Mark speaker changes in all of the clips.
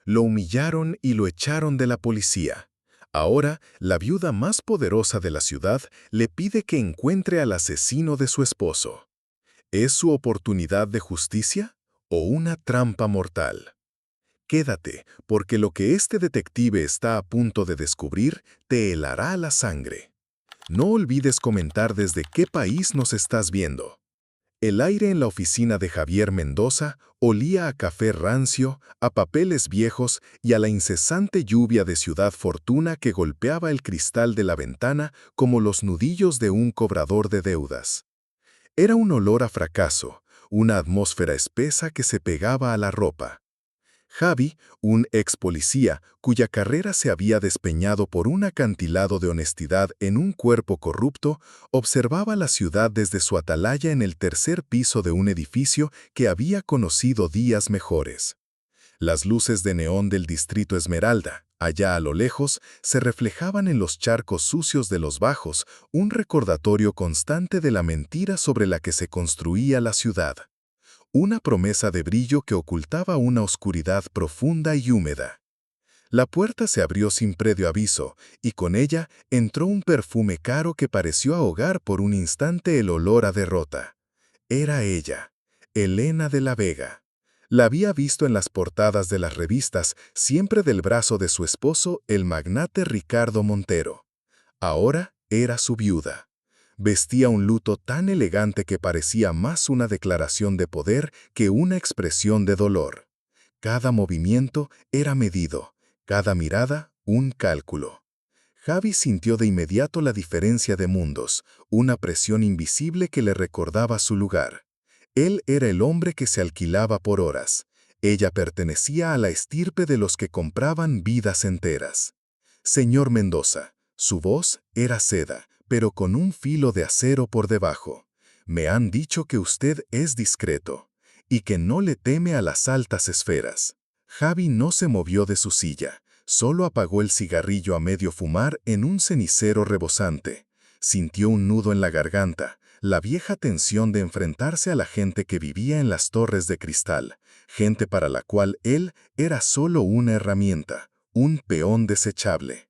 Speaker 1: Lo humillaron y lo echaron de la policía. Ahora, la viuda más poderosa de la ciudad le pide que encuentre al asesino de su esposo. ¿Es su oportunidad de justicia o una trampa mortal? Quédate, porque lo que este detective está a punto de descubrir te helará la sangre. No olvides comentar desde qué país nos estás viendo. El aire en la oficina de Javier Mendoza olía a café rancio, a papeles viejos y a la incesante lluvia de Ciudad Fortuna que golpeaba el cristal de la ventana como los nudillos de un cobrador de deudas. Era un olor a fracaso, una atmósfera espesa que se pegaba a la ropa. Javi, un ex policía cuya carrera se había despeñado por un acantilado de honestidad en un cuerpo corrupto, observaba la ciudad desde su atalaya en el tercer piso de un edificio que había conocido días mejores. Las luces de neón del distrito Esmeralda, allá a lo lejos, se reflejaban en los charcos sucios de los bajos, un recordatorio constante de la mentira sobre la que se construía la ciudad. Una promesa de brillo que ocultaba una oscuridad profunda y húmeda. La puerta se abrió sin previo aviso, y con ella entró un perfume caro que pareció ahogar por un instante el olor a derrota. Era ella, Elena de la Vega. La había visto en las portadas de las revistas, siempre del brazo de su esposo, el magnate Ricardo Montero. Ahora era su viuda. Vestía un luto tan elegante que parecía más una declaración de poder que una expresión de dolor. Cada movimiento era medido, cada mirada un cálculo. Javi sintió de inmediato la diferencia de mundos, una presión invisible que le recordaba su lugar. Él era el hombre que se alquilaba por horas. Ella pertenecía a la estirpe de los que compraban vidas enteras. Señor Mendoza, su voz era seda, pero con un filo de acero por debajo. Me han dicho que usted es discreto y que no le teme a las altas esferas. Javi no se movió de su silla, solo apagó el cigarrillo a medio fumar en un cenicero rebosante. Sintió un nudo en la garganta, la vieja tensión de enfrentarse a la gente que vivía en las torres de cristal, gente para la cual él era solo una herramienta, un peón desechable.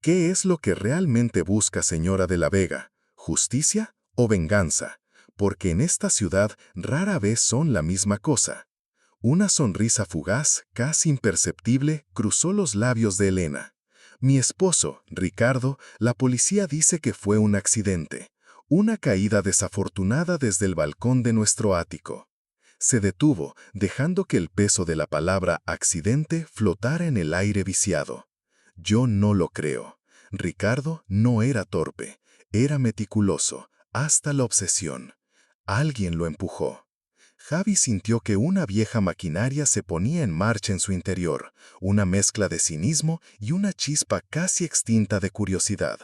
Speaker 1: ¿Qué es lo que realmente busca, señora de la Vega? ¿Justicia o venganza? Porque en esta ciudad rara vez son la misma cosa. Una sonrisa fugaz, casi imperceptible, cruzó los labios de Elena. Mi esposo, Ricardo, la policía dice que fue un accidente, una caída desafortunada desde el balcón de nuestro ático. Se detuvo, dejando que el peso de la palabra accidente flotara en el aire viciado. Yo no lo creo. Ricardo no era torpe, era meticuloso, hasta la obsesión. Alguien lo empujó. Javi sintió que una vieja maquinaria se ponía en marcha en su interior, una mezcla de cinismo y una chispa casi extinta de curiosidad.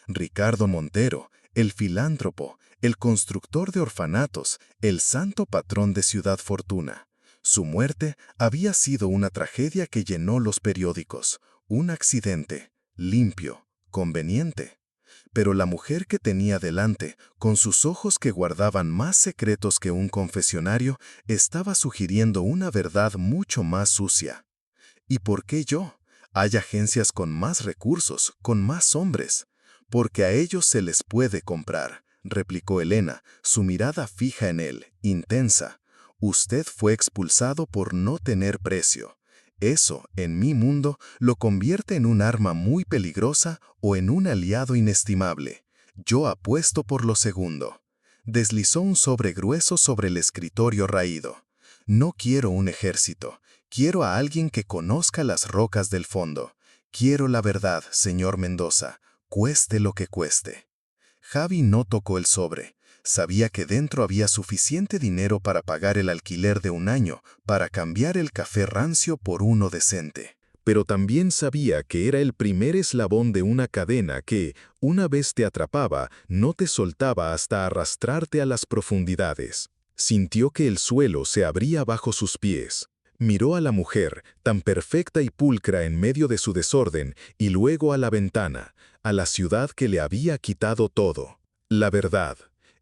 Speaker 1: Ricardo Montero, el filántropo, el constructor de orfanatos, el santo patrón de Ciudad Fortuna. Su muerte había sido una tragedia que llenó los periódicos, un accidente, limpio, conveniente. Pero la mujer que tenía delante, con sus ojos que guardaban más secretos que un confesionario, estaba sugiriendo una verdad mucho más sucia. ¿Y por qué yo? Hay agencias con más recursos, con más hombres. Porque a ellos se les puede comprar, replicó Elena, su mirada fija en él, intensa. Usted fue expulsado por no tener precio. Eso, en mi mundo, lo convierte en un arma muy peligrosa o en un aliado inestimable. Yo apuesto por lo segundo. Deslizó un sobre grueso sobre el escritorio raído. No quiero un ejército. Quiero a alguien que conozca las rocas del fondo. Quiero la verdad, señor Mendoza, cueste lo que cueste. Javi no tocó el sobre. Sabía que dentro había suficiente dinero para pagar el alquiler de un año, para cambiar el café rancio por uno decente. Pero también sabía que era el primer eslabón de una cadena que, una vez te atrapaba, no te soltaba hasta arrastrarte a las profundidades. Sintió que el suelo se abría bajo sus pies. Miró a la mujer, tan perfecta y pulcra en medio de su desorden, y luego a la ventana, a la ciudad que le había quitado todo. La verdad.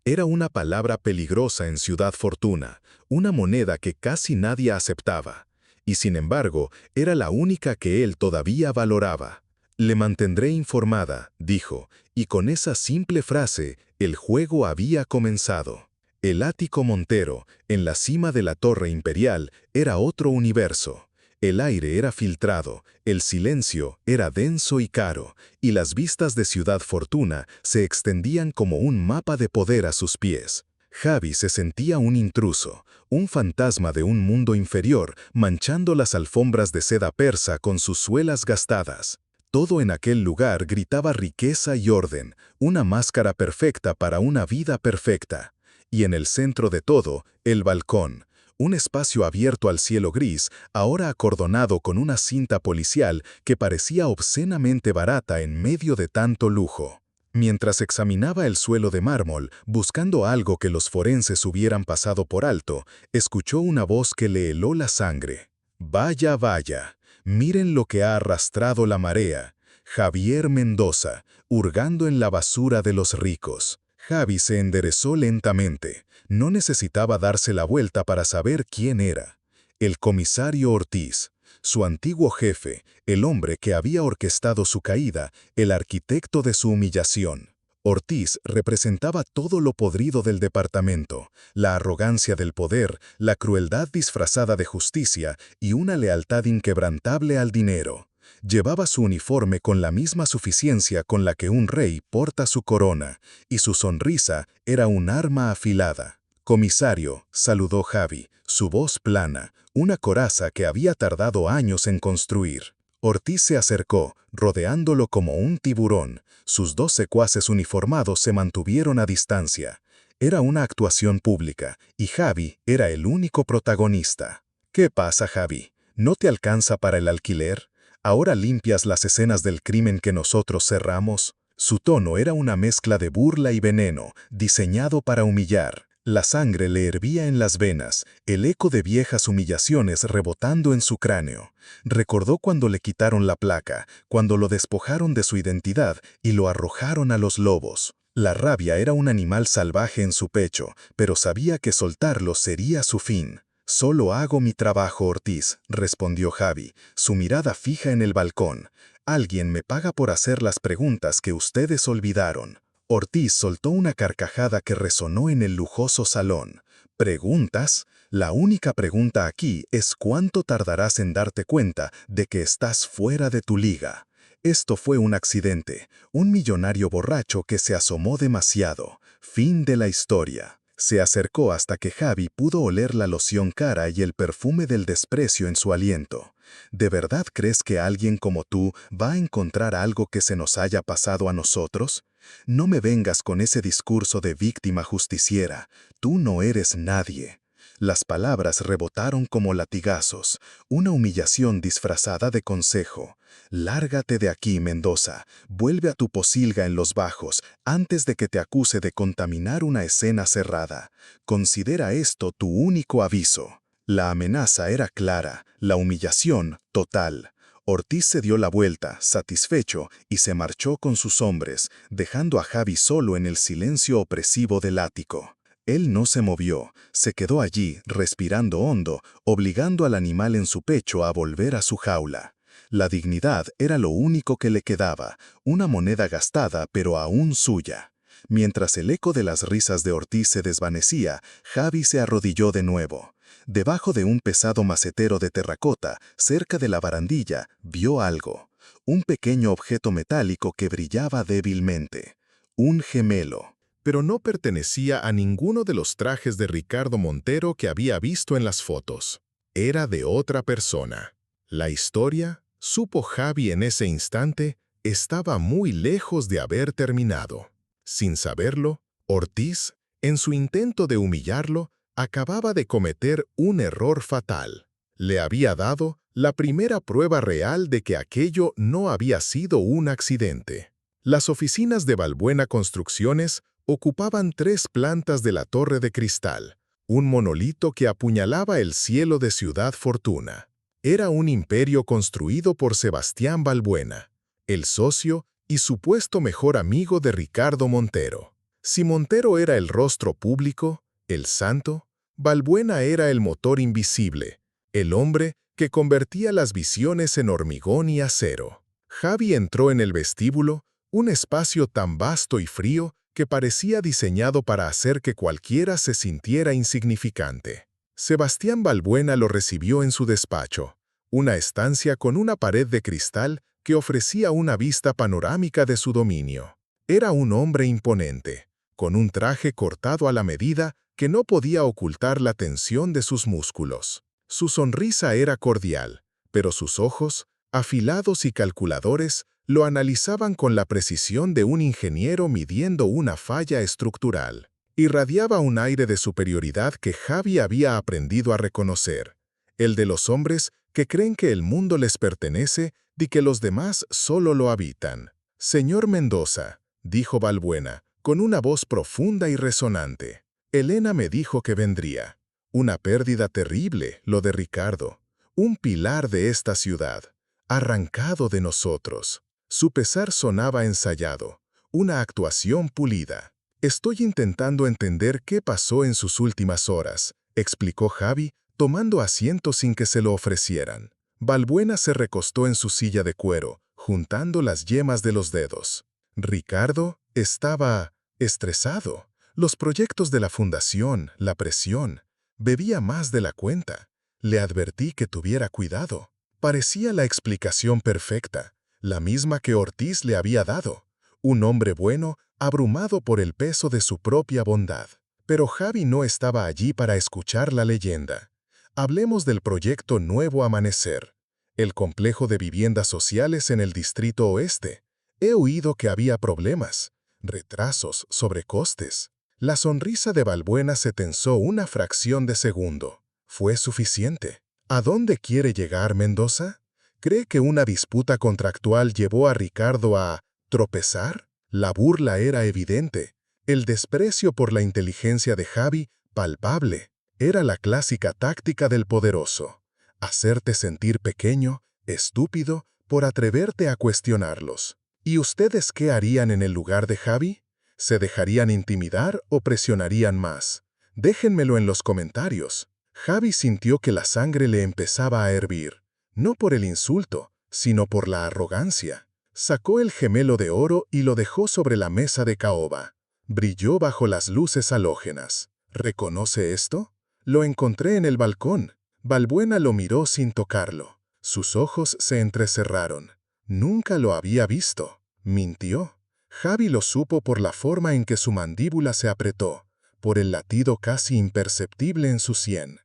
Speaker 1: Era una palabra peligrosa en Ciudad Fortuna, una moneda que casi nadie aceptaba. y sin embargo, era la única que él todavía valoraba. Le mantendré informada, dijo, y con esa simple frase, el juego había comenzado. El ático Montero, en la cima de la Torre Imperial, era otro universo. El aire era filtrado, el silencio era denso y caro, y las vistas de Ciudad Fortuna se extendían como un mapa de poder a sus pies. Javi se sentía un intruso, un fantasma de un mundo inferior, manchando las alfombras de seda persa con sus suelas gastadas. Todo en aquel lugar gritaba riqueza y orden, una máscara perfecta para una vida perfecta. Y en el centro de todo, el balcón, un espacio abierto al cielo gris, ahora acordonado con una cinta policial que parecía obscenamente barata en medio de tanto lujo. Mientras examinaba el suelo de mármol, buscando algo que los forenses hubieran pasado por alto, escuchó una voz que le heló la sangre. «Vaya, vaya, miren lo que ha arrastrado la marea. Javier Mendoza, hurgando en la basura de los ricos». Javi se enderezó lentamente. No necesitaba darse la vuelta para saber quién era. El comisario Ortiz, su antiguo jefe, el hombre que había orquestado su caída, el arquitecto de su humillación. Ortiz representaba todo lo podrido del departamento, la arrogancia del poder, la crueldad disfrazada de justicia y una lealtad inquebrantable al dinero. Llevaba su uniforme con la misma suficiencia con la que un rey porta su corona, y su sonrisa era un arma afilada. «Comisario», saludó Javi, su voz plana, una coraza que había tardado años en construir. Ortiz se acercó, rodeándolo como un tiburón. Sus dos secuaces uniformados se mantuvieron a distancia. Era una actuación pública, y Javi era el único protagonista. «¿Qué pasa, Javi? ¿No te alcanza para el alquiler? ¿Ahora limpias las escenas del crimen que nosotros cerramos?» Su tono era una mezcla de burla y veneno, diseñado para humillar. La sangre le hervía en las venas, el eco de viejas humillaciones rebotando en su cráneo. Recordó cuando le quitaron la placa, cuando lo despojaron de su identidad y lo arrojaron a los lobos. La rabia era un animal salvaje en su pecho, pero sabía que soltarlo sería su fin. «Solo hago mi trabajo, Ortiz», respondió Javi, su mirada fija en el balcón. «Alguien me paga por hacer las preguntas que ustedes olvidaron». Ortiz soltó una carcajada que resonó en el lujoso salón. «¿Preguntas? La única pregunta aquí es cuánto tardarás en darte cuenta de que estás fuera de tu liga». Esto fue un accidente, un millonario borracho que se asomó demasiado. Fin de la historia. Se acercó hasta que Javi pudo oler la loción cara y el perfume del desprecio en su aliento. «¿De verdad crees que alguien como tú va a encontrar algo que se nos haya pasado a nosotros? No me vengas con ese discurso de víctima justiciera. Tú no eres nadie». Las palabras rebotaron como latigazos, una humillación disfrazada de consejo. «Lárgate de aquí, Mendoza. Vuelve a tu posilga en los bajos antes de que te acuse de contaminar una escena cerrada. Considera esto tu único aviso». La amenaza era clara, la humillación total. Ortiz se dio la vuelta, satisfecho, y se marchó con sus hombres, dejando a Javi solo en el silencio opresivo del ático. Él no se movió, se quedó allí, respirando hondo, obligando al animal en su pecho a volver a su jaula. La dignidad era lo único que le quedaba, una moneda gastada pero aún suya. Mientras el eco de las risas de Ortiz se desvanecía, Javi se arrodilló de nuevo. Debajo de un pesado macetero de terracota, cerca de la barandilla, vio algo. Un pequeño objeto metálico que brillaba débilmente. Un gemelo. Pero no pertenecía a ninguno de los trajes de Ricardo Montero que había visto en las fotos. Era de otra persona. La historia, supo Javi en ese instante, estaba muy lejos de haber terminado. Sin saberlo, Ortiz, en su intento de humillarlo, acababa de cometer un error fatal. Le había dado la primera prueba real de que aquello no había sido un accidente. Las oficinas de Balbuena Construcciones ocupaban 3 plantas de la Torre de Cristal, un monolito que apuñalaba el cielo de Ciudad Fortuna. Era un imperio construido por Sebastián Balbuena, el socio y supuesto mejor amigo de Ricardo Montero. Si Montero era el rostro público, el santo, Balbuena era el motor invisible, el hombre que convertía las visiones en hormigón y acero. Javi entró en el vestíbulo, un espacio tan vasto y frío que parecía diseñado para hacer que cualquiera se sintiera insignificante. Sebastián Balbuena lo recibió en su despacho, una estancia con una pared de cristal que ofrecía una vista panorámica de su dominio. Era un hombre imponente, con un traje cortado a la medida que no podía ocultar la tensión de sus músculos. Su sonrisa era cordial, pero sus ojos, afilados y calculadores, lo analizaban con la precisión de un ingeniero midiendo una falla estructural. Irradiaba un aire de superioridad que Javi había aprendido a reconocer, el de los hombres que creen que el mundo les pertenece y que los demás solo lo habitan. «Señor Mendoza», dijo Balbuena, con una voz profunda y resonante. «Elena me dijo que vendría. Una pérdida terrible, lo de Ricardo. Un pilar de esta ciudad, arrancado de nosotros». Su pesar sonaba ensayado, una actuación pulida. «Estoy intentando entender qué pasó en sus últimas horas», explicó Javi, tomando asiento sin que se lo ofrecieran. Balbuena se recostó en su silla de cuero, juntando las yemas de los dedos. Ricardo estaba estresado. Los proyectos de la fundación, la presión. Bebía más de la cuenta. Le advertí que tuviera cuidado. Parecía la explicación perfecta, la misma que Ortiz le había dado. Un hombre bueno, abrumado por el peso de su propia bondad. Pero Javi no estaba allí para escuchar la leyenda. Hablemos del proyecto Nuevo Amanecer, el complejo de viviendas sociales en el Distrito Oeste. He oído que había problemas, retrasos, sobrecostes. La sonrisa de Balbuena se tensó una fracción de segundo. Fue suficiente. ¿A dónde quiere llegar Mendoza? ¿Cree que una disputa contractual llevó a Ricardo a tropezar? La burla era evidente. El desprecio por la inteligencia de Javi, palpable. Era la clásica táctica del poderoso. Hacerte sentir pequeño, estúpido, por atreverte a cuestionarlos. ¿Y ustedes qué harían en el lugar de Javi? ¿Se dejarían intimidar o presionarían más? Déjenmelo en los comentarios. Javi sintió que la sangre le empezaba a hervir, no por el insulto, sino por la arrogancia. Sacó el gemelo de oro y lo dejó sobre la mesa de caoba. Brilló bajo las luces halógenas. ¿Reconoce esto? Lo encontré en el balcón. Balbuena lo miró sin tocarlo. Sus ojos se entrecerraron. Nunca lo había visto. Mintió. Javi lo supo por la forma en que su mandíbula se apretó, por el latido casi imperceptible en su sien.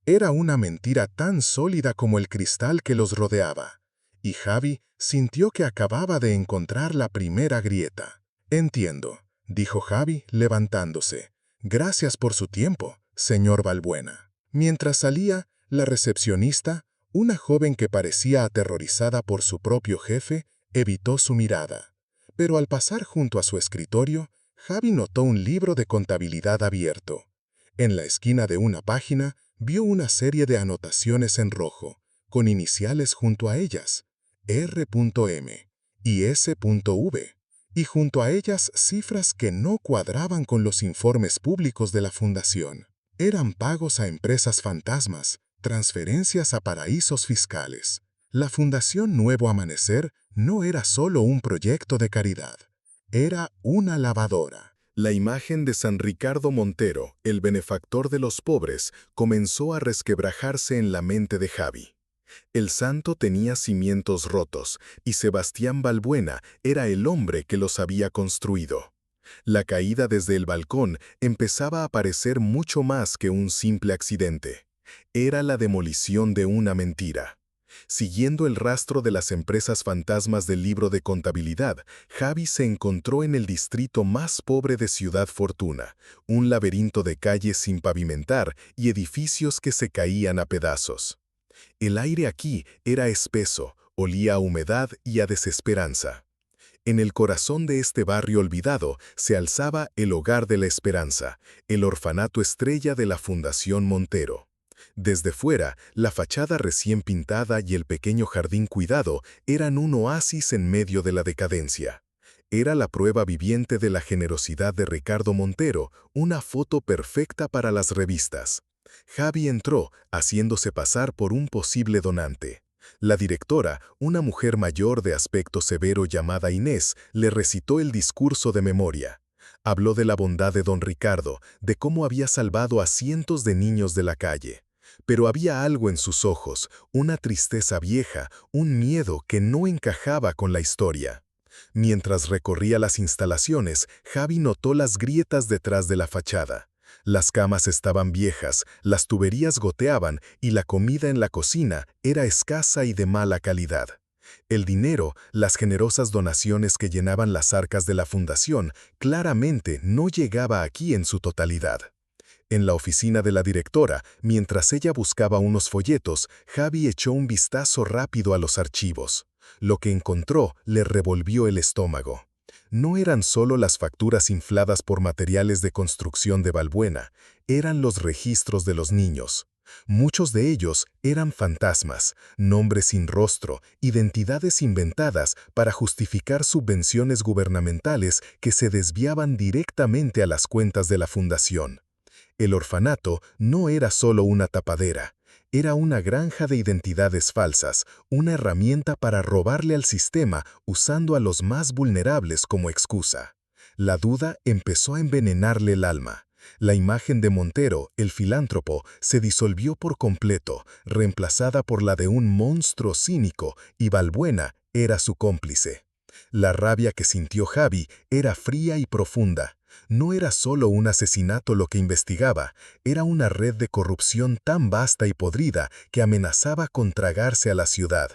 Speaker 1: Era una mentira tan sólida como el cristal que los rodeaba. Y Javi sintió que acababa de encontrar la primera grieta. «Entiendo», dijo Javi, levantándose. «Gracias por su tiempo, señor Balbuena». Mientras salía, la recepcionista, una joven que parecía aterrorizada por su propio jefe, evitó su mirada. Pero al pasar junto a su escritorio, Javi notó un libro de contabilidad abierto. En la esquina de una página, vio una serie de anotaciones en rojo, con iniciales junto a ellas, R.M. y S.V., y junto a ellas cifras que no cuadraban con los informes públicos de la fundación. Eran pagos a empresas fantasmas, transferencias a paraísos fiscales. La Fundación Nuevo Amanecer no era solo un proyecto de caridad, era una lavadora. La imagen de San Ricardo Montero, el benefactor de los pobres, comenzó a resquebrajarse en la mente de Javi. El santo tenía cimientos rotos, y Sebastián Balbuena era el hombre que los había construido. La caída desde el balcón empezaba a parecer mucho más que un simple accidente. Era la demolición de una mentira. Siguiendo el rastro de las empresas fantasmas del libro de contabilidad, Javi se encontró en el distrito más pobre de Ciudad Fortuna, un laberinto de calles sin pavimentar y edificios que se caían a pedazos. El aire aquí era espeso, olía a humedad y a desesperanza. En el corazón de este barrio olvidado se alzaba el Hogar de la Esperanza, el orfanato estrella de la Fundación Montero. Desde fuera, la fachada recién pintada y el pequeño jardín cuidado eran un oasis en medio de la decadencia. Era la prueba viviente de la generosidad de Ricardo Montero, una foto perfecta para las revistas. Javi entró, haciéndose pasar por un posible donante. La directora, una mujer mayor de aspecto severo llamada Inés, le recitó el discurso de memoria. Habló de la bondad de don Ricardo, de cómo había salvado a cientos de niños de la calle. Pero había algo en sus ojos, una tristeza vieja, un miedo que no encajaba con la historia. Mientras recorría las instalaciones, Javi notó las grietas detrás de la fachada. Las camas estaban viejas, las tuberías goteaban y la comida en la cocina era escasa y de mala calidad. El dinero, las generosas donaciones que llenaban las arcas de la fundación, claramente no llegaba aquí en su totalidad. En la oficina de la directora, mientras ella buscaba unos folletos, Javi echó un vistazo rápido a los archivos. Lo que encontró le revolvió el estómago. No eran solo las facturas infladas por materiales de construcción de Balbuena, eran los registros de los niños. Muchos de ellos eran fantasmas, nombres sin rostro, identidades inventadas para justificar subvenciones gubernamentales que se desviaban directamente a las cuentas de la fundación. El orfanato no era solo una tapadera, era una granja de identidades falsas, una herramienta para robarle al sistema usando a los más vulnerables como excusa. La duda empezó a envenenarle el alma. La imagen de Montero, el filántropo, se disolvió por completo, reemplazada por la de un monstruo cínico, y Balbuena era su cómplice. La rabia que sintió Javi era fría y profunda. No era solo un asesinato lo que investigaba, era una red de corrupción tan vasta y podrida que amenazaba con tragarse a la ciudad.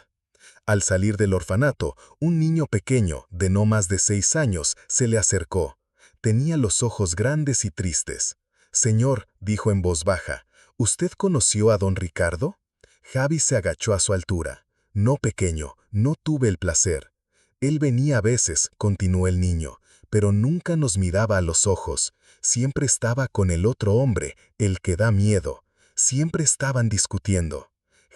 Speaker 1: Al salir del orfanato, un niño pequeño, de no más de 6 años, se le acercó. Tenía los ojos grandes y tristes. «Señor», dijo en voz baja, «¿usted conoció a don Ricardo?» Javi se agachó a su altura. «No, pequeño, no tuve el placer». «Él venía a veces», continuó el niño, «pero nunca nos miraba a los ojos. Siempre estaba con el otro hombre, el que da miedo. Siempre estaban discutiendo».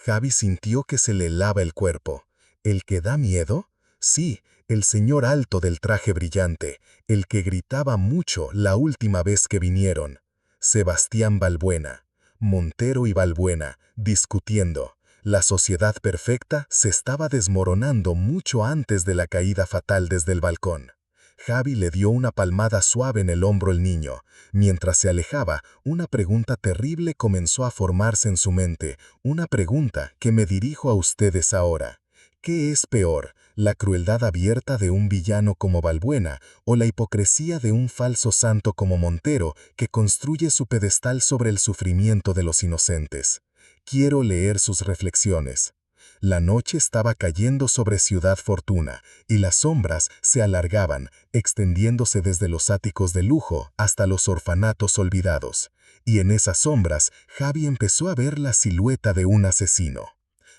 Speaker 1: Javi sintió que se le helaba el cuerpo. ¿El que da miedo? Sí, el señor alto del traje brillante, el que gritaba mucho la última vez que vinieron. Sebastián Balbuena. Montero y Balbuena, discutiendo. La sociedad perfecta se estaba desmoronando mucho antes de la caída fatal desde el balcón. Javi le dio una palmada suave en el hombro al niño. Mientras se alejaba, una pregunta terrible comenzó a formarse en su mente, una pregunta que me dirijo a ustedes ahora. ¿Qué es peor, la crueldad abierta de un villano como Balbuena o la hipocresía de un falso santo como Montero que construye su pedestal sobre el sufrimiento de los inocentes? Quiero leer sus reflexiones. La noche estaba cayendo sobre Ciudad Fortuna y las sombras se alargaban, extendiéndose desde los áticos de lujo hasta los orfanatos olvidados. Y en esas sombras, Javi empezó a ver la silueta de un asesino.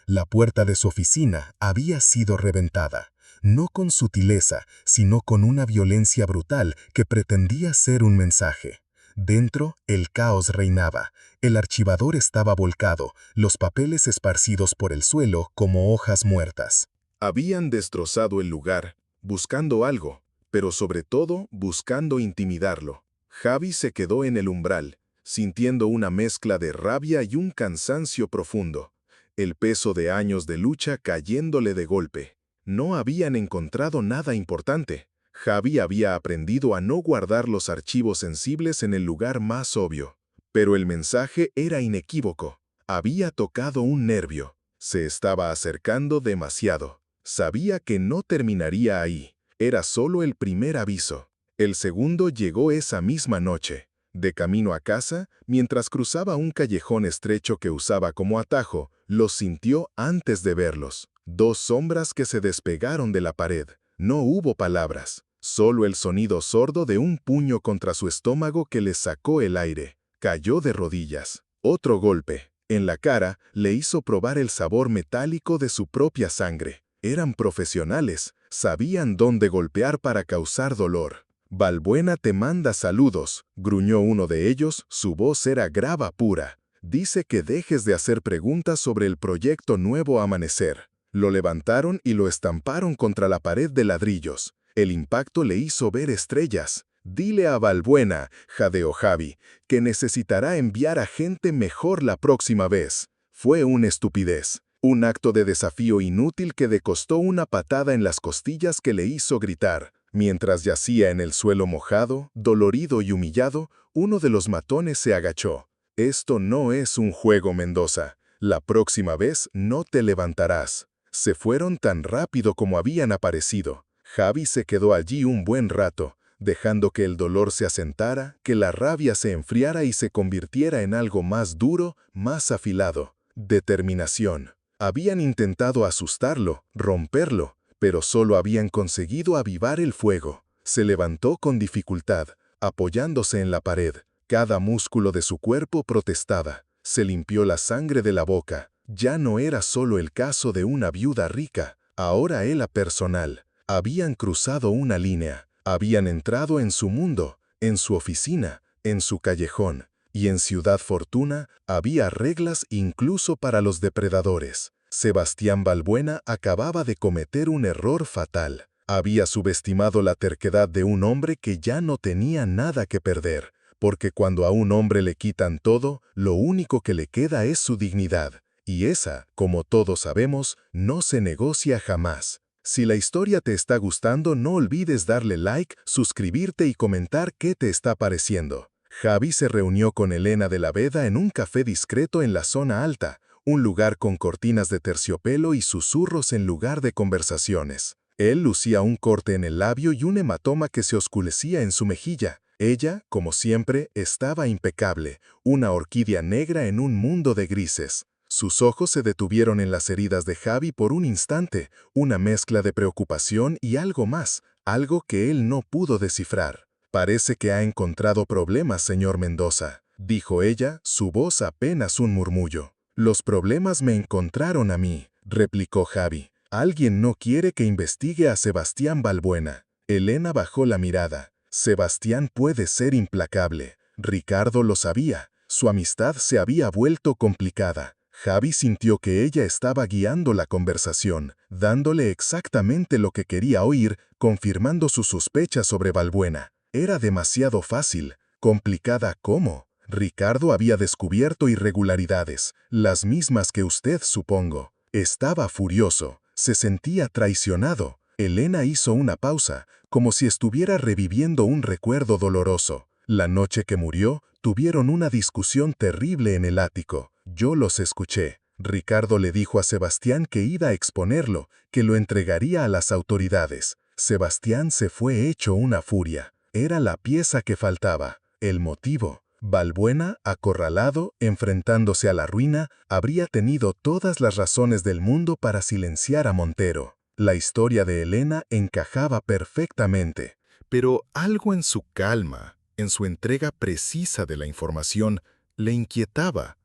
Speaker 1: La puerta de su oficina había sido reventada, no con sutileza, sino con una violencia brutal que pretendía ser un mensaje. Dentro, el caos reinaba. El archivador estaba volcado, los papeles esparcidos por el suelo como hojas muertas. Habían destrozado el lugar, buscando algo, pero sobre todo buscando intimidarlo. Javi se quedó en el umbral, sintiendo una mezcla de rabia y un cansancio profundo. El peso de años de lucha cayéndole de golpe. No habían encontrado nada importante. Javi había aprendido a no guardar los archivos sensibles en el lugar más obvio. Pero el mensaje era inequívoco. Había tocado un nervio. Se estaba acercando demasiado. Sabía que no terminaría ahí. Era solo el primer aviso. El segundo llegó esa misma noche. De camino a casa, mientras cruzaba un callejón estrecho que usaba como atajo, los sintió antes de verlos. 2 sombras que se despegaron de la pared. No hubo palabras, solo el sonido sordo de un puño contra su estómago que le sacó el aire. Cayó de rodillas. Otro golpe, en la cara, le hizo probar el sabor metálico de su propia sangre. Eran profesionales, sabían dónde golpear para causar dolor. «Balbuena te manda saludos», gruñó uno de ellos, su voz era grava pura. «Dice que dejes de hacer preguntas sobre el proyecto Nuevo Amanecer». Lo levantaron y lo estamparon contra la pared de ladrillos. El impacto le hizo ver estrellas. Dile a Balbuena, jadeó Javi, que necesitará enviar a gente mejor la próxima vez. Fue una estupidez, un acto de desafío inútil que le costó una patada en las costillas que le hizo gritar. Mientras yacía en el suelo mojado, dolorido y humillado, uno de los matones se agachó. Esto no es un juego, Mendoza. La próxima vez no te levantarás. Se fueron tan rápido como habían aparecido. Javi se quedó allí un buen rato, dejando que el dolor se asentara, que la rabia se enfriara y se convirtiera en algo más duro, más afilado. Determinación. Habían intentado asustarlo, romperlo, pero solo habían conseguido avivar el fuego. Se levantó con dificultad, apoyándose en la pared. Cada músculo de su cuerpo protestaba. Se limpió la sangre de la boca. Ya no era solo el caso de una viuda rica, ahora era personal. Habían cruzado una línea. Habían entrado en su mundo, en su oficina, en su callejón, y en Ciudad Fortuna había reglas incluso para los depredadores. Sebastián Balbuena acababa de cometer un error fatal. Había subestimado la terquedad de un hombre que ya no tenía nada que perder, porque cuando a un hombre le quitan todo, lo único que le queda es su dignidad, y esa, como todos sabemos, no se negocia jamás. Si la historia te está gustando, no olvides darle like, suscribirte y comentar qué te está pareciendo. Javi se reunió con Elena de la Veda en un café discreto en la zona alta, un lugar con cortinas de terciopelo y susurros en lugar de conversaciones. Él lucía un corte en el labio y un hematoma que se oscurecía en su mejilla. Ella, como siempre, estaba impecable, una orquídea negra en un mundo de grises. Sus ojos se detuvieron en las heridas de Javi por un instante, una mezcla de preocupación y algo más, algo que él no pudo descifrar. «Parece que ha encontrado problemas, señor Mendoza», dijo ella, su voz apenas un murmullo. «Los problemas me encontraron a mí», replicó Javi. «Alguien no quiere que investigue a Sebastián Balbuena». Elena bajó la mirada. Sebastián puede ser implacable. Ricardo lo sabía. Su amistad se había vuelto complicada. Javi sintió que ella estaba guiando la conversación, dándole exactamente lo que quería oír, confirmando sus sospechas sobre Balbuena. Era demasiado fácil. ¿Complicada cómo? Ricardo había descubierto irregularidades, las mismas que usted, supongo. Estaba furioso, se sentía traicionado. Elena hizo una pausa, como si estuviera reviviendo un recuerdo doloroso. La noche que murió, tuvieron una discusión terrible en el ático. Yo los escuché. Ricardo le dijo a Sebastián que iba a exponerlo, que lo entregaría a las autoridades. Sebastián se fue hecho una furia. Era la pieza que faltaba. El motivo. Balbuena, acorralado, enfrentándose a la ruina, habría tenido todas las razones del mundo para silenciar a Montero. La historia de Elena encajaba perfectamente. Pero algo en su calma, en su entrega precisa de la información, le inquietaba.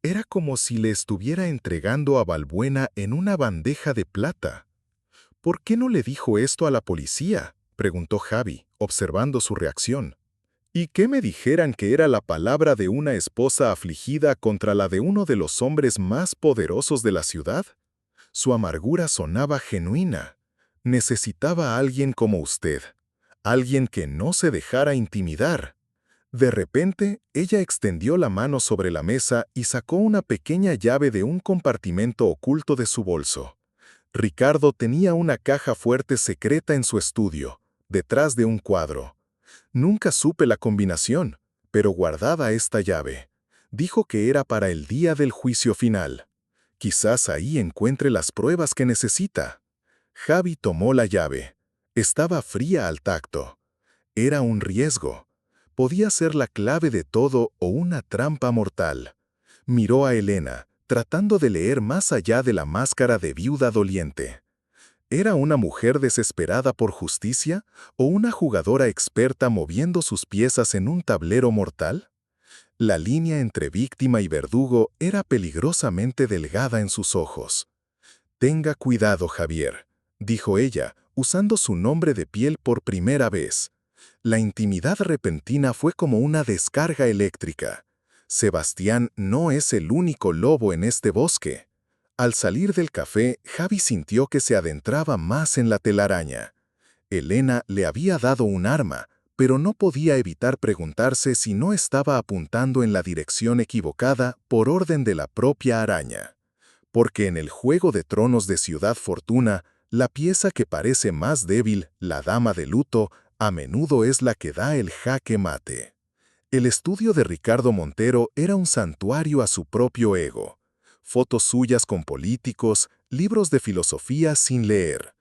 Speaker 1: Era como si le estuviera entregando a Balbuena en una bandeja de plata. «¿Por qué no le dijo esto a la policía?», preguntó Javi, observando su reacción. «¿Y qué me dijeran que era la palabra de una esposa afligida contra la de uno de los hombres más poderosos de la ciudad?» Su amargura sonaba genuina. Necesitaba a alguien como usted, alguien que no se dejara intimidar. De repente, ella extendió la mano sobre la mesa y sacó una pequeña llave de un compartimento oculto de su bolso. Ricardo tenía una caja fuerte secreta en su estudio, detrás de un cuadro. Nunca supe la combinación, pero guardaba esta llave. Dijo que era para el día del juicio final. Quizás ahí encuentre las pruebas que necesita. Javi tomó la llave. Estaba fría al tacto. Era un riesgo. Podía ser la clave de todo o una trampa mortal. Miró a Elena, tratando de leer más allá de la máscara de viuda doliente. ¿Era una mujer desesperada por justicia o una jugadora experta moviendo sus piezas en un tablero mortal? La línea entre víctima y verdugo era peligrosamente delgada en sus ojos. «Tenga cuidado, Javier», dijo ella, usando su nombre de piel por primera vez. La intimidad repentina fue como una descarga eléctrica. Sebastián no es el único lobo en este bosque. Al salir del café, Javi sintió que se adentraba más en la telaraña. Elena le había dado un arma, pero no podía evitar preguntarse si no estaba apuntando en la dirección equivocada por orden de la propia araña. Porque en el Juego de Tronos de Ciudad Fortuna, la pieza que parece más débil, la Dama de Luto, a menudo es la que da el jaque mate. El estudio de Ricardo Montero era un santuario a su propio ego. Fotos suyas con políticos, libros de filosofía sin leer.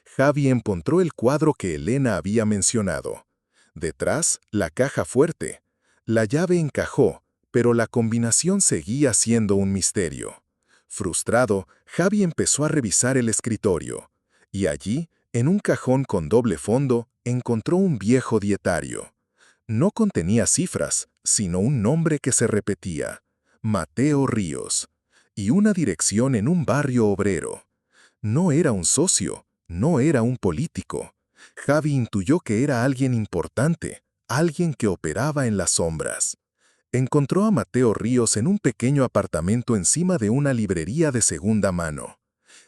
Speaker 1: Javi encontró el cuadro que Elena había mencionado. Detrás, la caja fuerte. La llave encajó, pero la combinación seguía siendo un misterio. Frustrado, Javi empezó a revisar el escritorio. Y allí, en un cajón con doble fondo, encontró un viejo dietario. No contenía cifras, sino un nombre que se repetía: Mateo Ríos. Y una dirección en un barrio obrero. No era un socio, no era un político. Javi intuyó que era alguien importante, alguien que operaba en las sombras. Encontró a Mateo Ríos en un pequeño apartamento encima de una librería de segunda mano.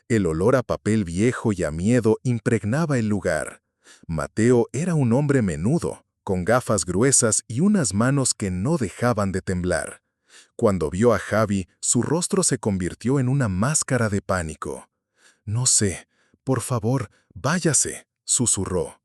Speaker 1: El olor a papel viejo y a miedo impregnaba el lugar. Mateo era un hombre menudo, con gafas gruesas y unas manos que no dejaban de temblar. Cuando vio a Javi, su rostro se convirtió en una máscara de pánico. «No sé, por favor, váyase», susurró.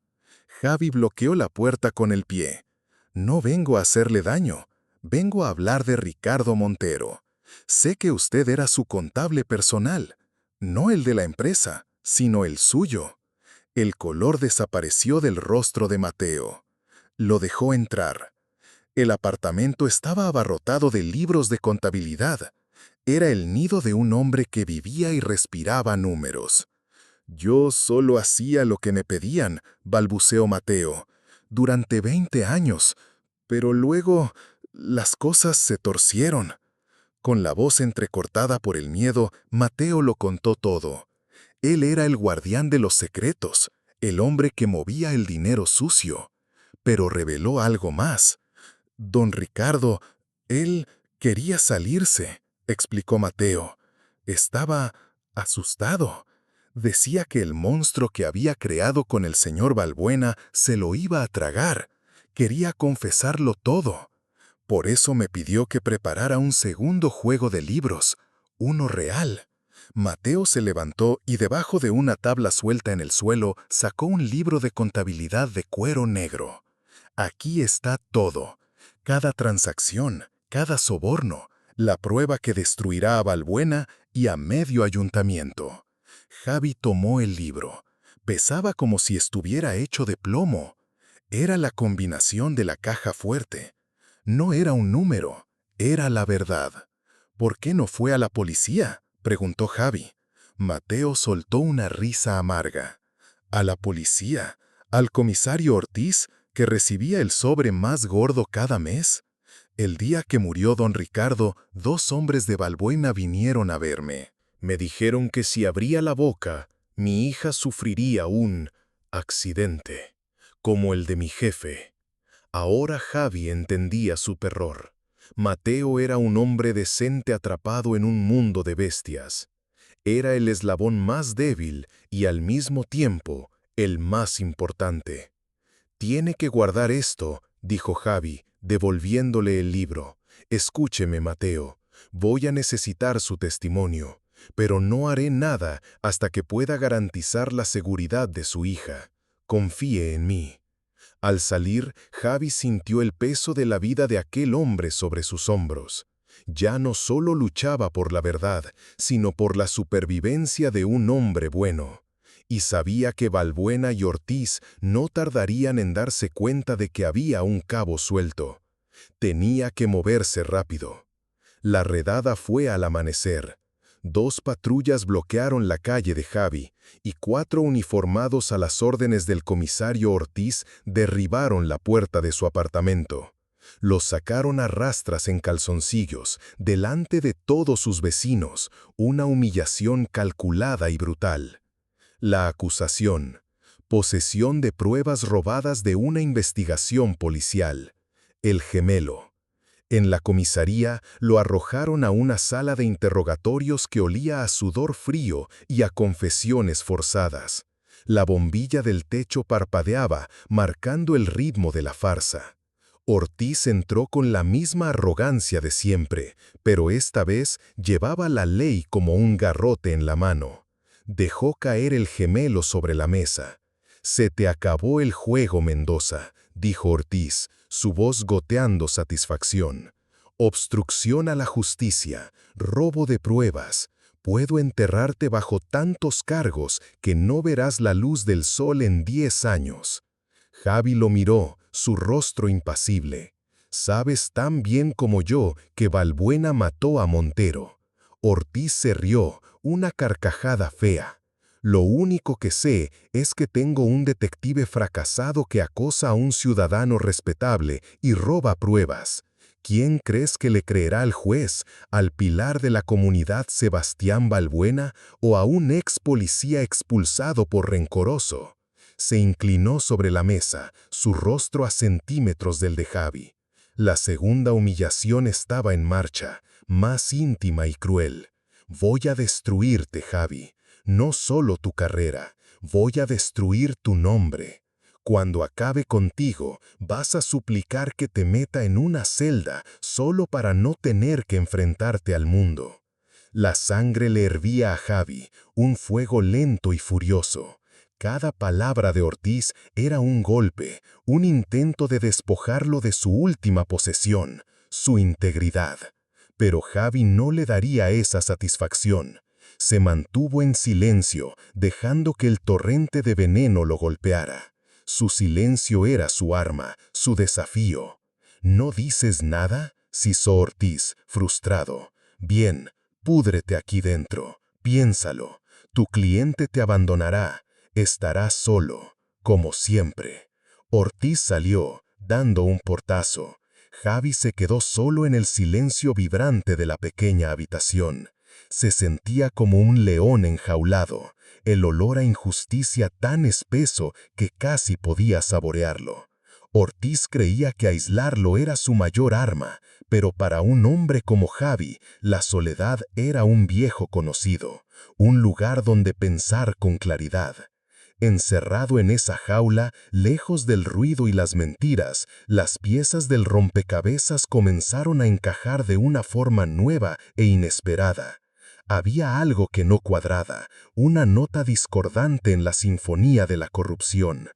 Speaker 1: Javi bloqueó la puerta con el pie. «No vengo a hacerle daño, vengo a hablar de Ricardo Montero. Sé que usted era su contable personal, no el de la empresa, sino el suyo». El color desapareció del rostro de Mateo. Lo dejó entrar. El apartamento estaba abarrotado de libros de contabilidad. Era el nido de un hombre que vivía y respiraba números. «Yo solo hacía lo que me pedían», balbuceó Mateo, «durante 20 años, pero luego las cosas se torcieron». Con la voz entrecortada por el miedo, Mateo lo contó todo. Él era el guardián de los secretos, el hombre que movía el dinero sucio. Pero reveló algo más. «Don Ricardo, él quería salirse», explicó Mateo. Estaba asustado. Decía que el monstruo que había creado con el señor Balbuena se lo iba a tragar. Quería confesarlo todo. Por eso me pidió que preparara un segundo juego de libros, uno real. Mateo se levantó y debajo de una tabla suelta en el suelo sacó un libro de contabilidad de cuero negro. Aquí está todo. Cada transacción, cada soborno, la prueba que destruirá a Balbuena y a medio ayuntamiento. Javi tomó el libro. Pesaba como si estuviera hecho de plomo. Era la combinación de la caja fuerte. No era un número, era la verdad. «¿Por qué no fue a la policía?», preguntó Javi. Mateo soltó una risa amarga. «¿A la policía? ¿Al comisario Ortiz, que recibía el sobre más gordo cada mes? El día que murió don Ricardo, 2 hombres de Balbuena vinieron a verme. Me dijeron que si abría la boca, mi hija sufriría un accidente, como el de mi jefe». Ahora Javi entendía su terror. Mateo era un hombre decente atrapado en un mundo de bestias. Era el eslabón más débil y al mismo tiempo el más importante. «Tiene que guardar esto», dijo Javi, devolviéndole el libro. «Escúcheme, Mateo. Voy a necesitar su testimonio, pero no haré nada hasta que pueda garantizar la seguridad de su hija. Confíe en mí». Al salir, Javi sintió el peso de la vida de aquel hombre sobre sus hombros. Ya no solo luchaba por la verdad, sino por la supervivencia de un hombre bueno. Y sabía que Balbuena y Ortiz no tardarían en darse cuenta de que había un cabo suelto. Tenía que moverse rápido. La redada fue al amanecer. 2 patrullas bloquearon la calle de Javi, y 4 uniformados a las órdenes del comisario Ortiz derribaron la puerta de su apartamento. Los sacaron a rastras en calzoncillos, delante de todos sus vecinos, una humillación calculada y brutal. La acusación: posesión de pruebas robadas de una investigación policial. El gemelo. En la comisaría lo arrojaron a una sala de interrogatorios que olía a sudor frío y a confesiones forzadas. La bombilla del techo parpadeaba, marcando el ritmo de la farsa. Ortiz entró con la misma arrogancia de siempre, pero esta vez llevaba la ley como un garrote en la mano. Dejó caer el gemelo sobre la mesa. «Se te acabó el juego, Mendoza», dijo Ortiz, su voz goteando satisfacción. «Obstrucción a la justicia, robo de pruebas. Puedo enterrarte bajo tantos cargos que no verás la luz del sol en 10 años». Javi lo miró, su rostro impasible. «Sabes tan bien como yo que Balbuena mató a Montero». Ortiz se rió, una carcajada fea. «Lo único que sé es que tengo un detective fracasado que acosa a un ciudadano respetable y roba pruebas. ¿Quién crees que le creerá al juez, al pilar de la comunidad Sebastián Balbuena o a un ex policía expulsado por rencoroso?» Se inclinó sobre la mesa, su rostro a centímetros del de Javi. La segunda humillación estaba en marcha, más íntima y cruel. «Voy a destruirte, Javi. No solo tu carrera, voy a destruir tu nombre. Cuando acabe contigo, vas a suplicar que te meta en una celda solo para no tener que enfrentarte al mundo». La sangre le hervía a Javi, un fuego lento y furioso. Cada palabra de Ortiz era un golpe, un intento de despojarlo de su última posesión, su integridad. Pero Javi no le daría esa satisfacción. Se mantuvo en silencio, dejando que el torrente de veneno lo golpeara. Su silencio era su arma, su desafío. «¿No dices nada?», sisó Ortiz, frustrado. «Bien, púdrete aquí dentro. Piénsalo. Tu cliente te abandonará. Estarás solo, como siempre». Ortiz salió, dando un portazo. Javi se quedó solo en el silencio vibrante de la pequeña habitación. Se sentía como un león enjaulado, el olor a injusticia tan espeso que casi podía saborearlo. Ortiz creía que aislarlo era su mayor arma, pero para un hombre como Javi, la soledad era un viejo conocido, un lugar donde pensar con claridad. Encerrado en esa jaula, lejos del ruido y las mentiras, las piezas del rompecabezas comenzaron a encajar de una forma nueva e inesperada. Había algo que no cuadraba, una nota discordante en la sinfonía de la corrupción.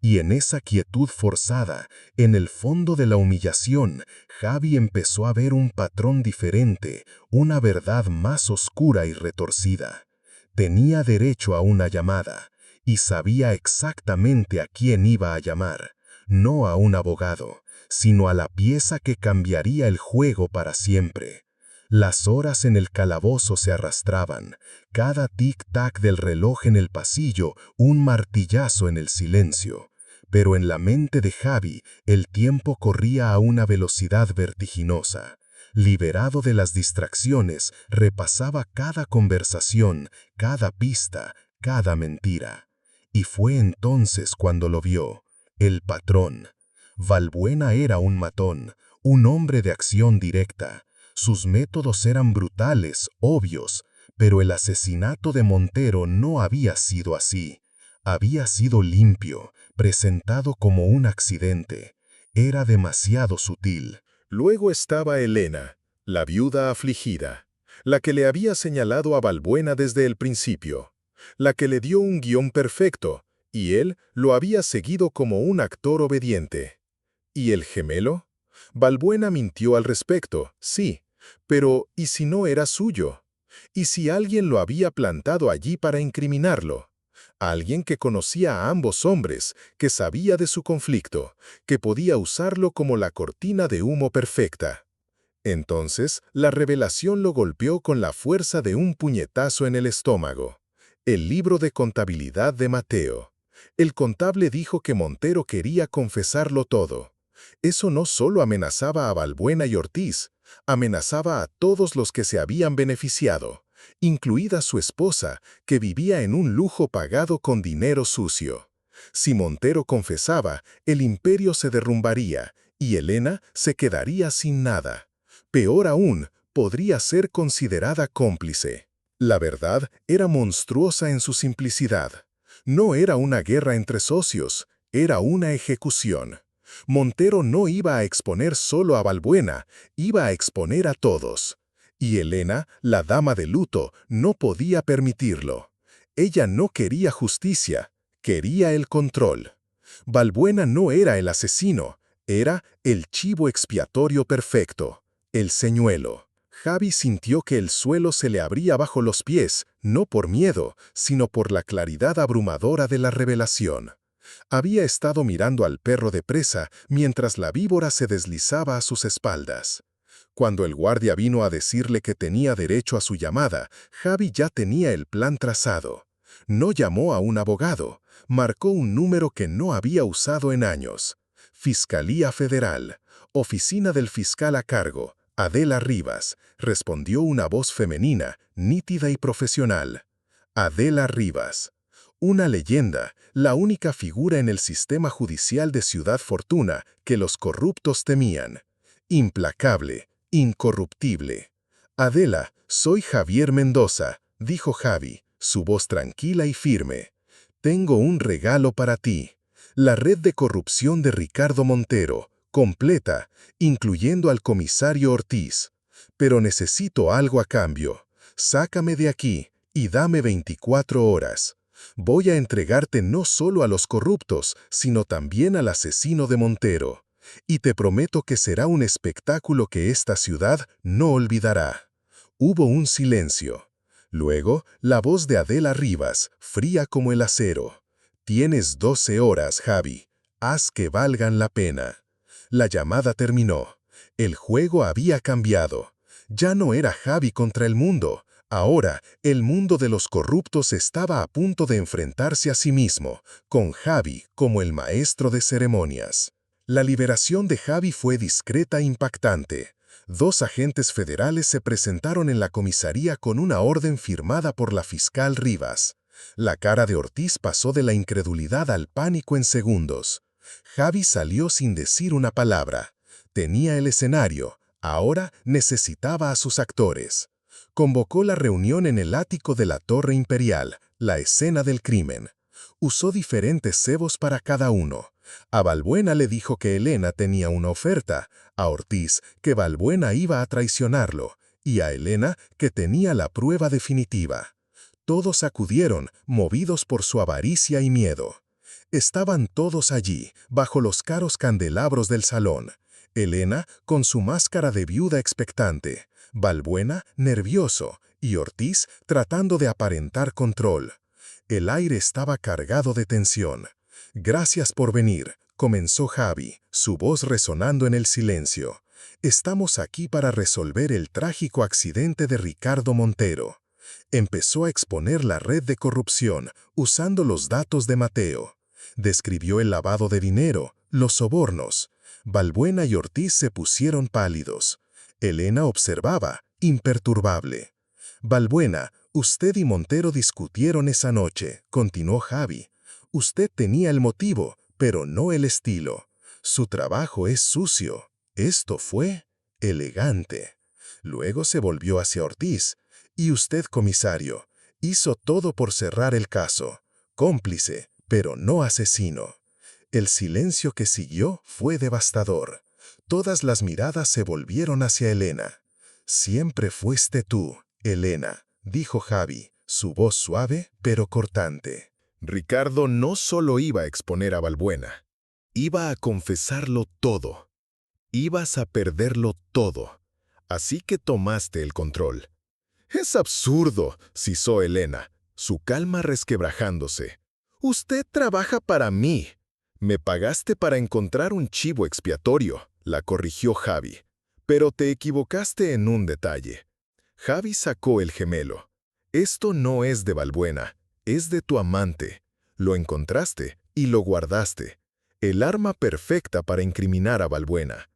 Speaker 1: Y en esa quietud forzada, en el fondo de la humillación, Javi empezó a ver un patrón diferente, una verdad más oscura y retorcida. Tenía derecho a una llamada, y sabía exactamente a quién iba a llamar, no a un abogado, sino a la pieza que cambiaría el juego para siempre. Las horas en el calabozo se arrastraban, cada tic-tac del reloj en el pasillo, un martillazo en el silencio. Pero en la mente de Javi, el tiempo corría a una velocidad vertiginosa. Liberado de las distracciones, repasaba cada conversación, cada pista, cada mentira. Y fue entonces cuando lo vio, el patrón. Balbuena era un matón, un hombre de acción directa. Sus métodos eran brutales, obvios, pero el asesinato de Montero no había sido así. Había sido limpio, presentado como un accidente. Era demasiado sutil. Luego estaba Elena, la viuda afligida, la que le había señalado a Balbuena desde el principio, la que le dio un guión perfecto, y él lo había seguido como un actor obediente. ¿Y el gemelo? Balbuena mintió al respecto, sí, pero ¿y si no era suyo? ¿Y si alguien lo había plantado allí para incriminarlo? Alguien que conocía a ambos hombres, que sabía de su conflicto, que podía usarlo como la cortina de humo perfecta. Entonces, la revelación lo golpeó con la fuerza de un puñetazo en el estómago. El libro de contabilidad de Mateo. El contable dijo que Montero quería confesarlo todo. Eso no solo amenazaba a Balbuena y Ortiz, amenazaba a todos los que se habían beneficiado, incluida su esposa, que vivía en un lujo pagado con dinero sucio. Si Montero confesaba, el imperio se derrumbaría y Elena se quedaría sin nada. Peor aún, podría ser considerada cómplice. La verdad era monstruosa en su simplicidad. No era una guerra entre socios, era una ejecución. Montero no iba a exponer solo a Balbuena, iba a exponer a todos. Y Elena, la dama de luto, no podía permitirlo. Ella no quería justicia, quería el control. Balbuena no era el asesino, era el chivo expiatorio perfecto, el señuelo. Javi sintió que el suelo se le abría bajo los pies, no por miedo, sino por la claridad abrumadora de la revelación. Había estado mirando al perro de presa mientras la víbora se deslizaba a sus espaldas. Cuando el guardia vino a decirle que tenía derecho a su llamada, Javi ya tenía el plan trazado. No llamó a un abogado, marcó un número que no había usado en años. Fiscalía Federal, oficina del fiscal a cargo, Adela Rivas, respondió una voz femenina, nítida y profesional. Adela Rivas. Una leyenda, la única figura en el sistema judicial de Ciudad Fortuna que los corruptos temían. Implacable, incorruptible. Adela, soy Javier Mendoza, dijo Javi, su voz tranquila y firme. Tengo un regalo para ti. La red de corrupción de Ricardo Montero, completa, incluyendo al comisario Ortiz. Pero necesito algo a cambio. Sácame de aquí y dame 24 horas. Voy a entregarte no solo a los corruptos, sino también al asesino de Montero. Y te prometo que será un espectáculo que esta ciudad no olvidará. Hubo un silencio. Luego, la voz de Adela Rivas, fría como el acero. Tienes 12 horas, Javi. Haz que valgan la pena. La llamada terminó. El juego había cambiado. Ya no era Javi contra el mundo. Ahora, el mundo de los corruptos estaba a punto de enfrentarse a sí mismo, con Javi como el maestro de ceremonias. La liberación de Javi fue discreta e impactante. 2 agentes federales se presentaron en la comisaría con una orden firmada por la fiscal Rivas. La cara de Ortiz pasó de la incredulidad al pánico en segundos. Javi salió sin decir una palabra. Tenía el escenario, ahora necesitaba a sus actores. Convocó la reunión en el ático de la Torre Imperial, la escena del crimen. Usó diferentes cebos para cada uno. A Balbuena le dijo que Elena tenía una oferta, a Ortiz que Balbuena iba a traicionarlo, y a Elena que tenía la prueba definitiva. Todos acudieron, movidos por su avaricia y miedo. Estaban todos allí, bajo los caros candelabros del salón. Elena con su máscara de viuda expectante, Balbuena nervioso y Ortiz tratando de aparentar control. El aire estaba cargado de tensión. Gracias por venir, comenzó Javi, su voz resonando en el silencio. Estamos aquí para resolver el trágico accidente de Ricardo Montero. Empezó a exponer la red de corrupción usando los datos de Mateo. Describió el lavado de dinero, los sobornos. Balbuena y Ortiz se pusieron pálidos. Elena observaba, imperturbable. Balbuena, usted y Montero discutieron esa noche, continuó Javi. Usted tenía el motivo, pero no el estilo. Su trabajo es sucio. Esto fue elegante. Luego se volvió hacia Ortiz. Y usted, comisario, hizo todo por cerrar el caso. Cómplice, pero no asesino. El silencio que siguió fue devastador. Todas las miradas se volvieron hacia Elena. Siempre fuiste tú, Elena, dijo Javi, su voz suave pero cortante. Ricardo no solo iba a exponer a Balbuena, iba a confesarlo todo. Ibas a perderlo todo. Así que tomaste el control. Es absurdo, sisó Elena, su calma resquebrajándose. Usted trabaja para mí. Me pagaste para encontrar un chivo expiatorio, la corrigió Javi. Pero te equivocaste en un detalle. Javi sacó el gemelo. Esto no es de Balbuena, es de tu amante. Lo encontraste y lo guardaste. El arma perfecta para incriminar a Balbuena.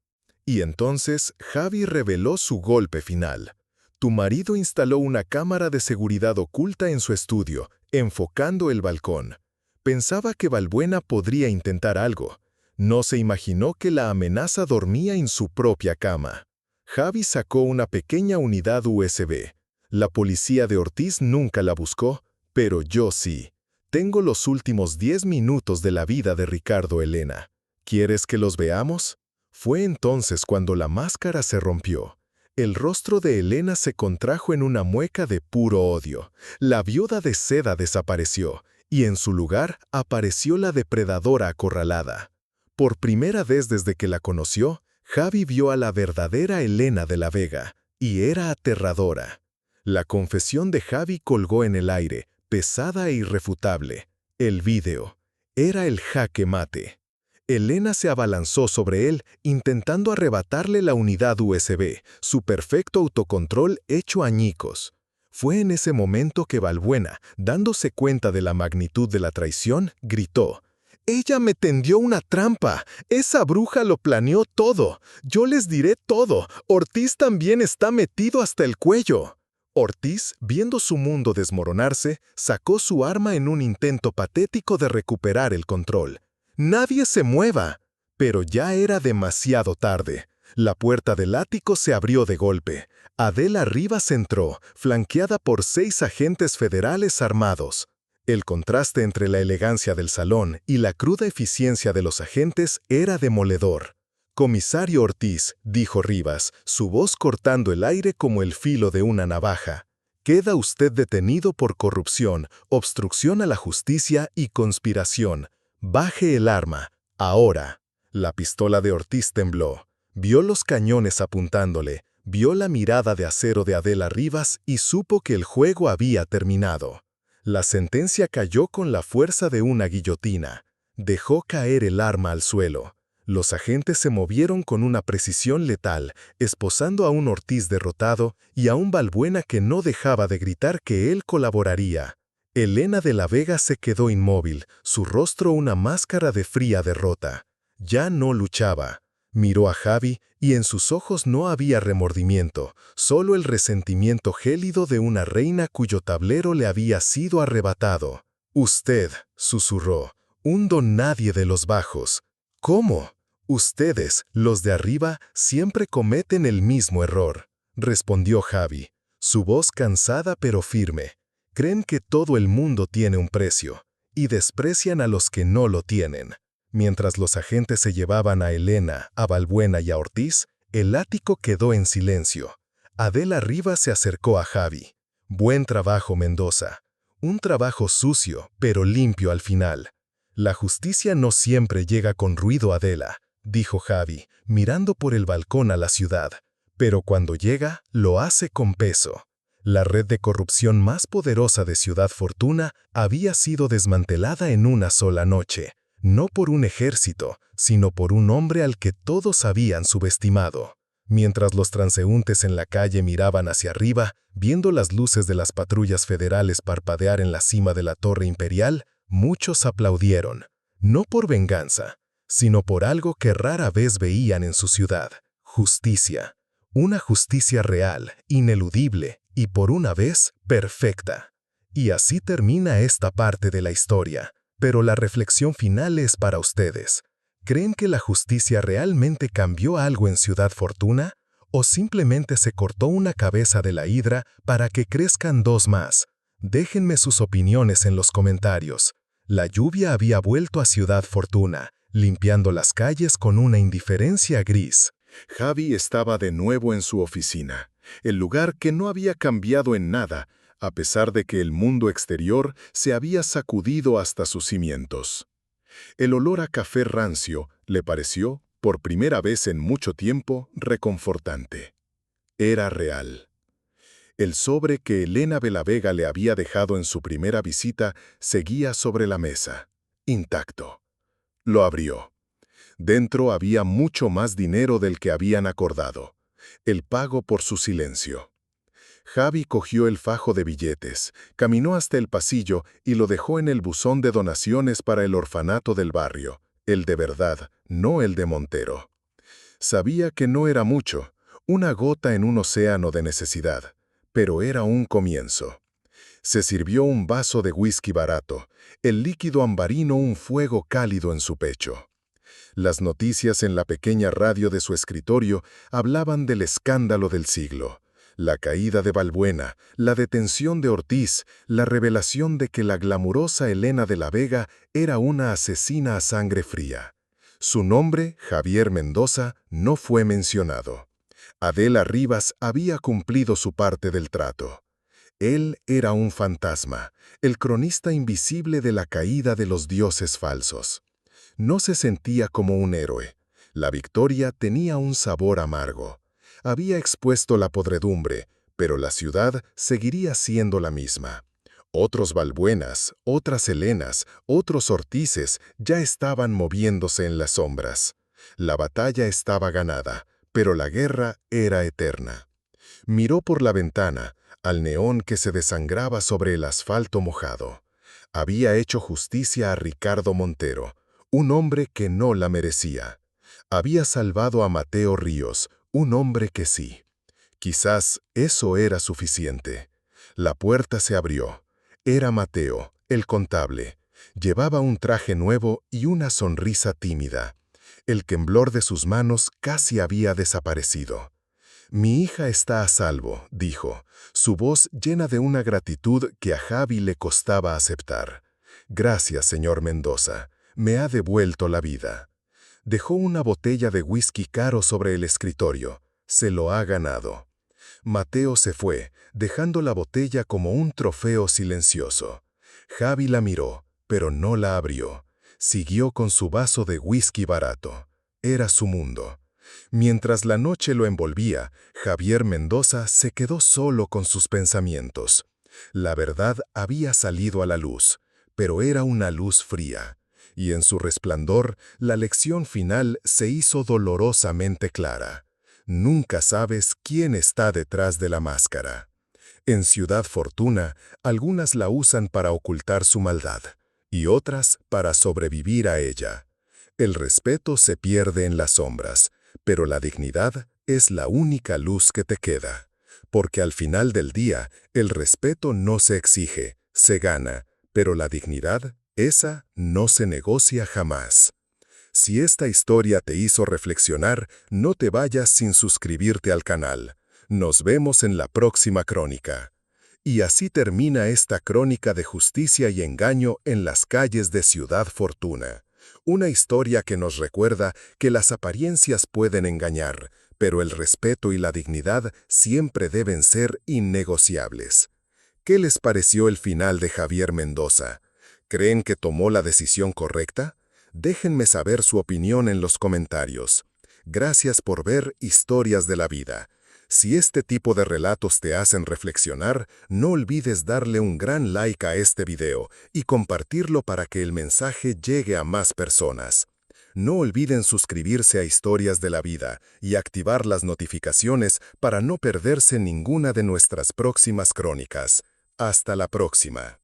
Speaker 1: Y entonces Javi reveló su golpe final. Tu marido instaló una cámara de seguridad oculta en su estudio, enfocando el balcón. Pensaba que Balbuena podría intentar algo. No se imaginó que la amenaza dormía en su propia cama. Javi sacó una pequeña unidad USB. La policía de Ortiz nunca la buscó, pero yo sí. Tengo los últimos 10 minutos de la vida de Ricardo Elena. ¿Quieres que los veamos? Fue entonces cuando la máscara se rompió. El rostro de Elena se contrajo en una mueca de puro odio. La viuda de seda desapareció, y en su lugar apareció la depredadora acorralada. Por primera vez desde que la conoció, Javi vio a la verdadera Elena de la Vega, y era aterradora. La confesión de Javi colgó en el aire, pesada e irrefutable. El vídeo. Era el jaque mate. Elena se abalanzó sobre él, intentando arrebatarle la unidad USB, su perfecto autocontrol hecho añicos. Fue en ese momento que Balbuena, dándose cuenta de la magnitud de la traición, gritó: «Ella me tendió una trampa. Esa bruja lo planeó todo. Yo les diré todo. Ortiz también está metido hasta el cuello». Ortiz, viendo su mundo desmoronarse, sacó su arma en un intento patético de recuperar el control. «Nadie se mueva». Pero ya era demasiado tarde. La puerta del ático se abrió de golpe. Adela Rivas entró, flanqueada por 6 agentes federales armados. El contraste entre la elegancia del salón y la cruda eficiencia de los agentes era demoledor. «Comisario Ortiz», dijo Rivas, su voz cortando el aire como el filo de una navaja. «Queda usted detenido por corrupción, obstrucción a la justicia y conspiración. Baje el arma, ahora». La pistola de Ortiz tembló. Vio los cañones apuntándole, vio la mirada de acero de Adela Rivas y supo que el juego había terminado. La sentencia cayó con la fuerza de una guillotina. Dejó caer el arma al suelo. Los agentes se movieron con una precisión letal, esposando a un Ortiz derrotado y a un Balbuena que no dejaba de gritar que él colaboraría. Elena de la Vega se quedó inmóvil, su rostro una máscara de fría derrota. Ya no luchaba. Miró a Javi y en sus ojos no había remordimiento, solo el resentimiento gélido de una reina cuyo tablero le había sido arrebatado. «Usted», susurró, «un don nadie de los bajos». «¿Cómo? Ustedes, los de arriba, siempre cometen el mismo error», respondió Javi, su voz cansada pero firme. «Creen que todo el mundo tiene un precio, y desprecian a los que no lo tienen». Mientras los agentes se llevaban a Elena, a Balbuena y a Ortiz, el ático quedó en silencio. Adela Rivas se acercó a Javi. «Buen trabajo, Mendoza. Un trabajo sucio, pero limpio al final». «La justicia no siempre llega con ruido, Adela», dijo Javi, mirando por el balcón a la ciudad. «Pero cuando llega, lo hace con peso». La red de corrupción más poderosa de Ciudad Fortuna había sido desmantelada en una sola noche. No por un ejército, sino por un hombre al que todos habían subestimado. Mientras los transeúntes en la calle miraban hacia arriba, viendo las luces de las patrullas federales parpadear en la cima de la Torre Imperial, muchos aplaudieron. No por venganza, sino por algo que rara vez veían en su ciudad: justicia. Una justicia real, ineludible y por una vez perfecta. Y así termina esta parte de la historia. Pero la reflexión final es para ustedes. ¿Creen que la justicia realmente cambió algo en Ciudad Fortuna? ¿O simplemente se cortó una cabeza de la hidra para que crezcan 2 más? Déjenme sus opiniones en los comentarios. La lluvia había vuelto a Ciudad Fortuna, limpiando las calles con una indiferencia gris. Javi estaba de nuevo en su oficina, el lugar que no había cambiado en nada, a pesar de que el mundo exterior se había sacudido hasta sus cimientos. El olor a café rancio le pareció, por primera vez en mucho tiempo, reconfortante. Era real. El sobre que Elena de la Vega le había dejado en su primera visita seguía sobre la mesa, intacto. Lo abrió. Dentro había mucho más dinero del que habían acordado. El pago por su silencio. Javi cogió el fajo de billetes, caminó hasta el pasillo y lo dejó en el buzón de donaciones para el orfanato del barrio, el de verdad, no el de Montero. Sabía que no era mucho, una gota en un océano de necesidad, pero era un comienzo. Se sirvió un vaso de whisky barato, el líquido ambarino un fuego cálido en su pecho. Las noticias en la pequeña radio de su escritorio hablaban del escándalo del siglo. La caída de Balbuena, la detención de Ortiz, la revelación de que la glamurosa Elena de la Vega era una asesina a sangre fría. Su nombre, Javier Mendoza, no fue mencionado. Adela Rivas había cumplido su parte del trato. Él era un fantasma, el cronista invisible de la caída de los dioses falsos. No se sentía como un héroe. La victoria tenía un sabor amargo. Había expuesto la podredumbre, pero la ciudad seguiría siendo la misma. Otros Balbuenas, otras Helenas, otros Ortices ya estaban moviéndose en las sombras. La batalla estaba ganada, pero la guerra era eterna. Miró por la ventana, al neón que se desangraba sobre el asfalto mojado. Había hecho justicia a Ricardo Montero, un hombre que no la merecía. Había salvado a Mateo Ríos, un hombre que sí. Quizás eso era suficiente. La puerta se abrió. Era Mateo, el contable. Llevaba un traje nuevo y una sonrisa tímida. El temblor de sus manos casi había desaparecido. «Mi hija está a salvo», dijo, su voz llena de una gratitud que a Javi le costaba aceptar. «Gracias, señor Mendoza. Me ha devuelto la vida». Dejó una botella de whisky caro sobre el escritorio. Se lo ha ganado. Mateo se fue, dejando la botella como un trofeo silencioso. Javi la miró, pero no la abrió. Siguió con su vaso de whisky barato. Era su mundo. Mientras la noche lo envolvía, Javier Mendoza se quedó solo con sus pensamientos. La verdad había salido a la luz, pero era una luz fría. Y en su resplandor, la lección final se hizo dolorosamente clara. Nunca sabes quién está detrás de la máscara. En Ciudad Fortuna, algunas la usan para ocultar su maldad, y otras para sobrevivir a ella. El respeto se pierde en las sombras, pero la dignidad es la única luz que te queda. Porque al final del día, el respeto no se exige, se gana, pero la dignidad, esa no se negocia jamás. Si esta historia te hizo reflexionar, no te vayas sin suscribirte al canal. Nos vemos en la próxima crónica. Y así termina esta crónica de justicia y engaño en las calles de Ciudad Fortuna. Una historia que nos recuerda que las apariencias pueden engañar, pero el respeto y la dignidad siempre deben ser innegociables. ¿Qué les pareció el final de Javier Mendoza? ¿Creen que tomó la decisión correcta? Déjenme saber su opinión en los comentarios. Gracias por ver Historias de la Vida. Si este tipo de relatos te hacen reflexionar, no olvides darle un gran like a este video y compartirlo para que el mensaje llegue a más personas. No olviden suscribirse a Historias de la Vida y activar las notificaciones para no perderse ninguna de nuestras próximas crónicas. Hasta la próxima.